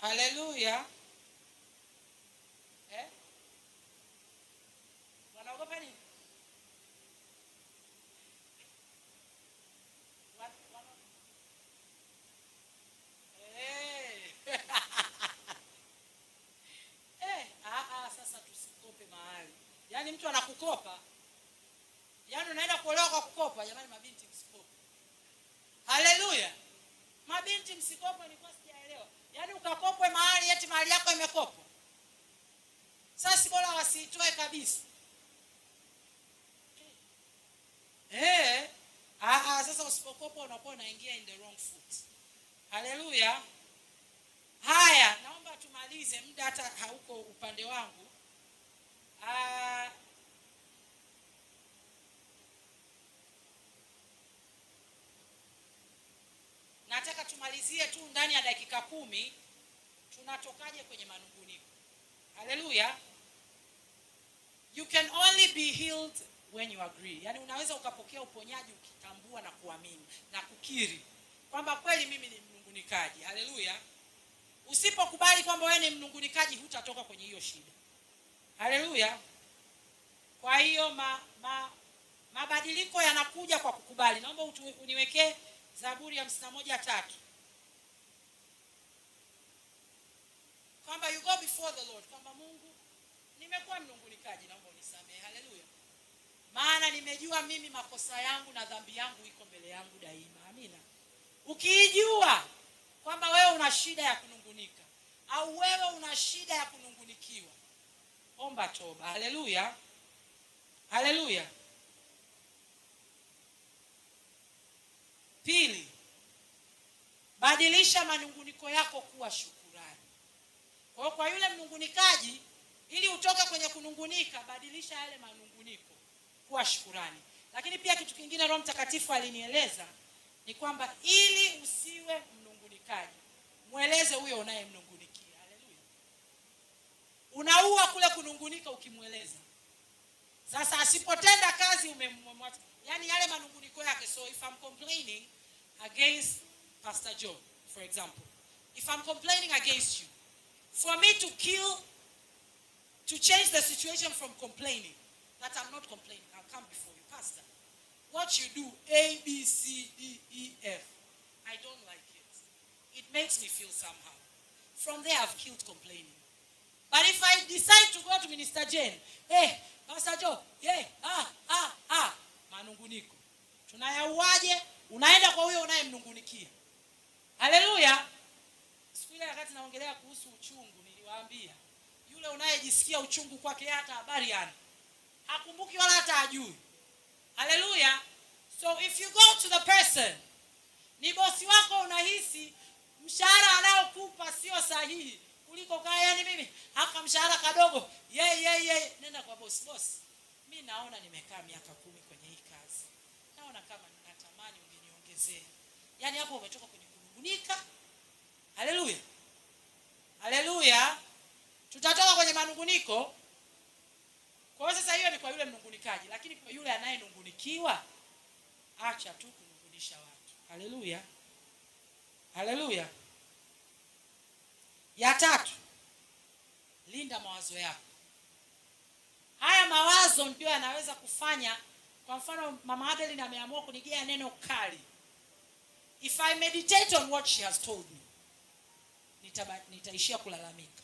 Haleluya. Wanaogopa nini? Sasa tusikope mahali. Yaani mtu anakukopa. Yaani unaenda kuolewa kwa kukopa. Jamani mabinti msikope. Haleluya. Mabinti msikope, nilikuwa sijaelewa. Yaani ukakopwe mahali eti mahali yako imekopwa. Sasa bora wasiitoe kabisa. Sasa usipokopa unakuwa unaingia in the wrong foot. Haleluya. Haya, naomba tumalize, muda hata hauko upande wangu. Nataka tumalizie tu ndani ya dakika 10. Tunatokaje kwenye manunguniko? Haleluya. You can only be healed when you agree. Yaani unaweza ukapokea uponyaji ukitambua na kuamini na kukiri kwamba kweli mimi ni mnungunikaji. Haleluya. Usipokubali kwamba wewe ni mnungunikaji, hutatoka kwenye hiyo shida. Haleluya. Kwa hiyo mabadiliko yanakuja kwa kukubali. Naomba uniwekee Zaburi ya 51:3. Kwamba you go before the Lord. Kwamba Mungu, nimekuwa mnungunikaji, naomba unisamehe. Haleluya. Maana nimejua mimi makosa yangu na dhambi yangu iko mbele yangu daima. Amina. Ukiijua kwamba wewe una shida ya kunungunika au wewe una shida ya kunungunikiwa, omba toba. Haleluya. Haleluya. Pili, badilisha manunguniko yako kuwa shukrani. Kwa yule mnungunikaji, ili utoke kwenye kunungunika, badilisha yale manunguniko kuwa shukrani. Lakini pia kitu kingine Roho Mtakatifu alinieleza ni kwamba ili usiwe mnungunikaji, mueleze huyo unayemnungunikia. Haleluya. Unaua kule kunungunika ukimweleza. Sasa asipotenda kazi umemwacha. Yaani yale manunguniko yake. So if I'm complaining against Pastor Joe, for example, if I'm complaining against you, for me to change the situation from complaining, that I'm not complaining, I'll come before you, Pastor. What you do, A, B, C, D, E, F, I don't like it. It makes me feel somehow. From there, I've killed complaining. But if I decide to go to Minister Jane, hey, Pastor Joe, hey, manunguniko. Tunayauaje? Unaenda kwa huyo unayemnungunikia. Haleluya. Siku ile wakati naongelea kuhusu uchungu niliwaambia, yule unayejisikia uchungu kwake hata habari yana. Hakumbuki wala hata ajui. Haleluya. So if you go to the person, ni bosi wako unahisi mshahara anaokupa sio sahihi kuliko kaya, yani mimi haka mshahara kadogo, nenda kwa bosi. Mimi naona nimekaa miaka 10 kwenye hii kazi. Naona kama ninatamani ungeniongezea. Yani hapo umetoka kwenye kunungunika. Haleluya. Haleluya. Tutatoka kwenye manunguniko. Kwa hiyo sasa hiyo ni kwa yule mnungunikaji, lakini kwa yule anayenungunikiwa, acha tu kunungunisha watu. Haleluya. Haleluya. Ya 3, linda mawazo yako. Haya mawazo ndio yanaweza kufanya, kwa mfano Mama Adeline ameamua kunigea neno kali. If I meditate on what she has told me, nitaishia kulalamika.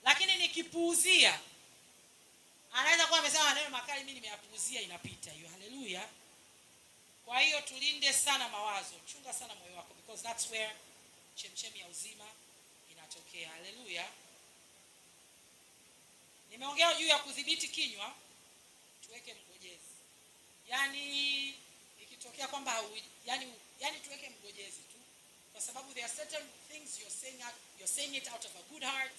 Lakini nikipuuzia, anaweza kuwa amesema maneno makali, mimi nimeyapuuzia, inapita hiyo. Haleluya. Kwa hiyo tulinde sana mawazo, chunga sana moyo wako, because that's where chemchemi ya uzima inatokea. Haleluya. Nimeongea juu ya kudhibiti kinywa, tuweke mgojezi. Yaani ikitokea kwamba yani tuweke mgojezi tu, kwa sababu there are certain things you're saying it out of a good heart,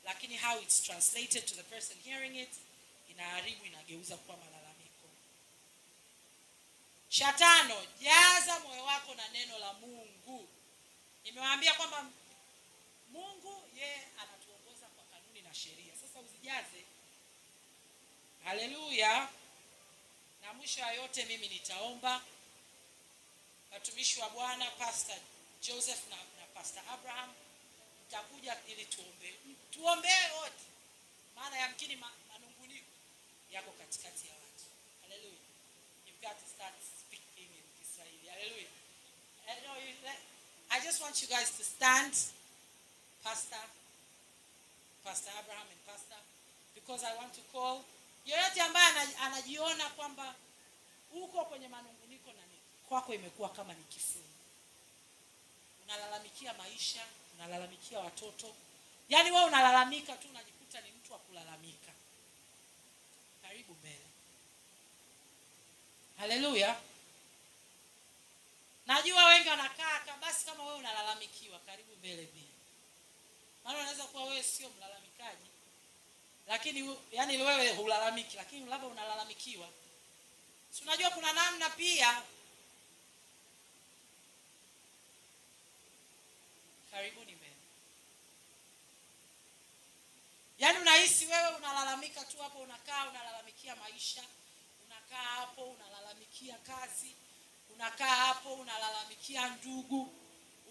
lakini how it's translated to the person hearing it inaharibu, inageuza kuwa malalamiko. Cha 5, jaza moyo wako na neno la Mungu. Nimewaambia kwamba Mungu anatuongoza kwa kanuni na sheria. Sasa uzijaze. Haleluya. Na mwisho wa yote mimi nitaomba watumishi wa Bwana Pastor Joseph na Pastor Abraham mtakuja ili tuombee wote. Maana yamkini manunguniko yako katikati ya watu. Haleluya. You've got to start speaking in Kiswahili. Haleluya. I just want you guys to stand, Pastor Abraham and Pastor, because I want to call yoyote ambaye anajiona kwamba uko kwenye manunguniko na kwako imekuwa kama ni kifungo. Unalalamikia maisha, unalalamikia watoto. Yaani wewe unalalamika tu, unajikuta ni mtu wa kulalamika. Karibu mbele. Haleluya. Najua wengi wanakaa basi kama wewe unalalamikiwa, karibu mbele pia. Maana unaweza kuwa wewe sio mlalamikaji, lakini yani wewe hulalamiki, lakini labda unalalamikiwa. Si unajua kuna namna pia. Karibuni mbele. Yaani unahisi wewe unalalamika tu hapo, unakaa unalalamikia maisha, unakaa hapo unalalamikia kazi, unakaa hapo unalalamikia ndugu,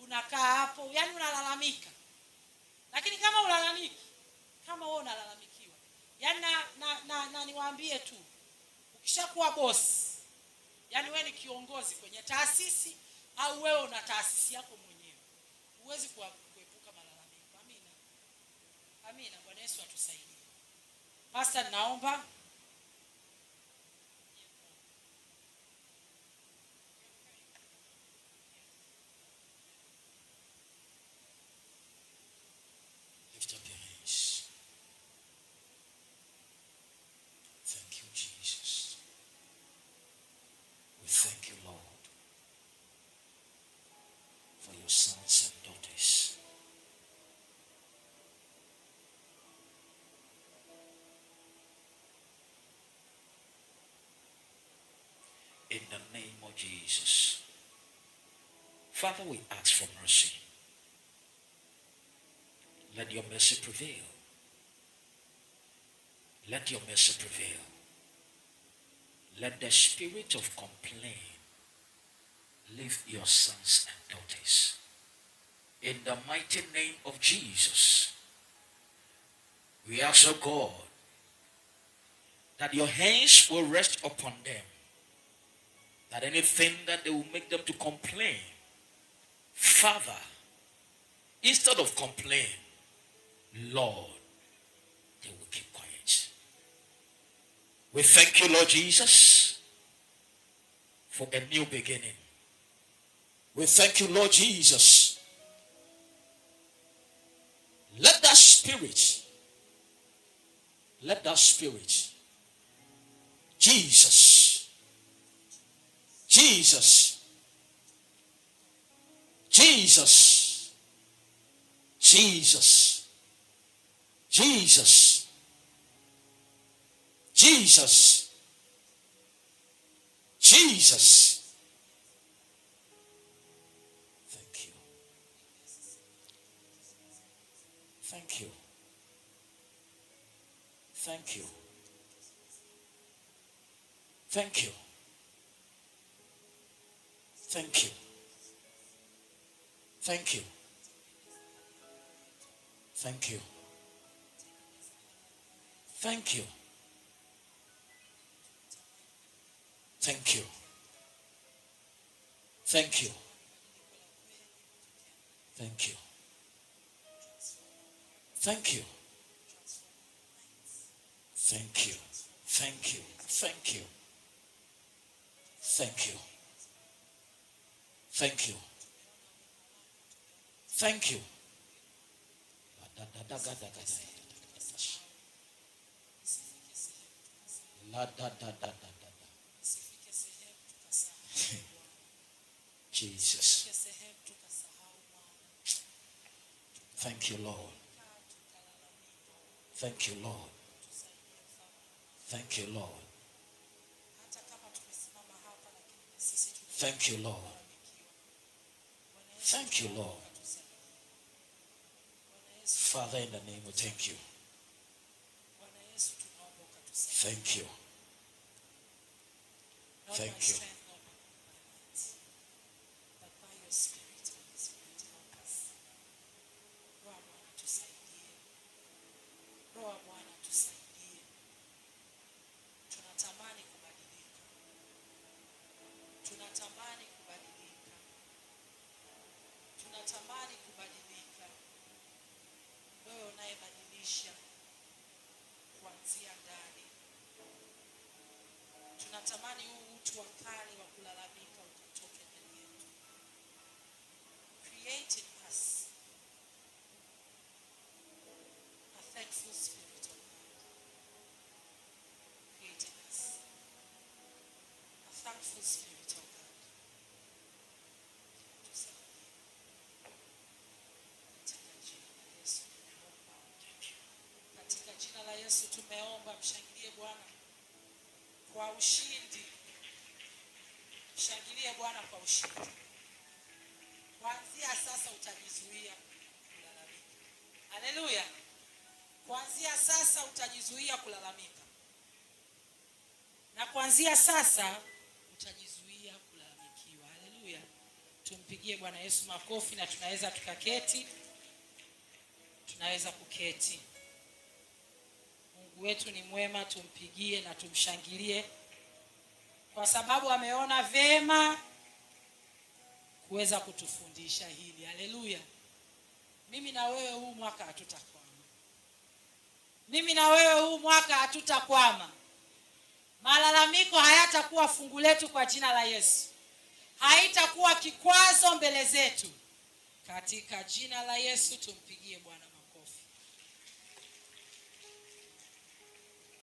unakaa hapo yani unalalamika. Lakini kama ulalamiki, kama wewe unalalamikiwa, yani na niwaambie tu, ukishakuwa boss, yani wewe ni kiongozi kwenye taasisi au wewe una taasisi yako mwenyewe, huwezi kuepuka malalamiko. Amina. Amina. Bwana Yesu atusaidie. Pastor, naomba in the name of Jesus. Father, we ask for mercy. Let your mercy prevail Let your mercy prevail. Let the spirit of complaint leave your sons and daughters. In the mighty name of Jesus, we ask, O God, that your hands will rest upon them. That anything that they will make them to complain, Father, instead of complain, Lord, they will keep quiet. We thank you, Lord Jesus, for a new beginning. We thank you, Lord Jesus. Let that spirit, Jesus, Jesus, Jesus, Jesus, Jesus, Jesus, Jesus. Thank you. Thank you. Thank you. Thank you. Thank you. Thank you. Thank you. Thank you. Thank you. Thank you. Thank you. Thank you. Thank you. Thank you. Thank you. Thank you. Thank you. Thank you. Jesus. Thank you, Lord. Thank you, Lord. Thank you, Lord. Thank you, Lord. Thank you, Lord. Father, in the name of thank you. Thank you. Thank you. Tunatamani kubadilika. Wewe unayebadilisha kuanzia ndani. Tunatamani huu utu wa kale wa kulalamika ukatoke ndani yetu. Create in us a thankful spirit of God. Create in us a thankful spirit of God. Katika jina la Yesu tumeomba. Mshangilie Bwana kwa ushindi. Mshangilie Bwana kwa ushindi. Kuanzia sasa utajizuia kulalamika. Haleluya. Kuanzia sasa utajizuia kulalamika. Na kuanzia sasa utajizuia kulalamikiwa. Haleluya. Tumpigie Bwana Yesu makofi na tunaweza tukaketi. Tunaweza kuketi. Mungu wetu ni mwema, tumpigie na tumshangilie kwa sababu ameona vema kuweza kutufundisha hili. Haleluya. Mimi na wewe huu mwaka hatutakwama. Mimi na wewe huu mwaka hatutakwama. Malalamiko hayatakuwa fungu letu kwa jina la Yesu. Haitakuwa kikwazo mbele zetu. Katika jina la Yesu tumpigie Bwana.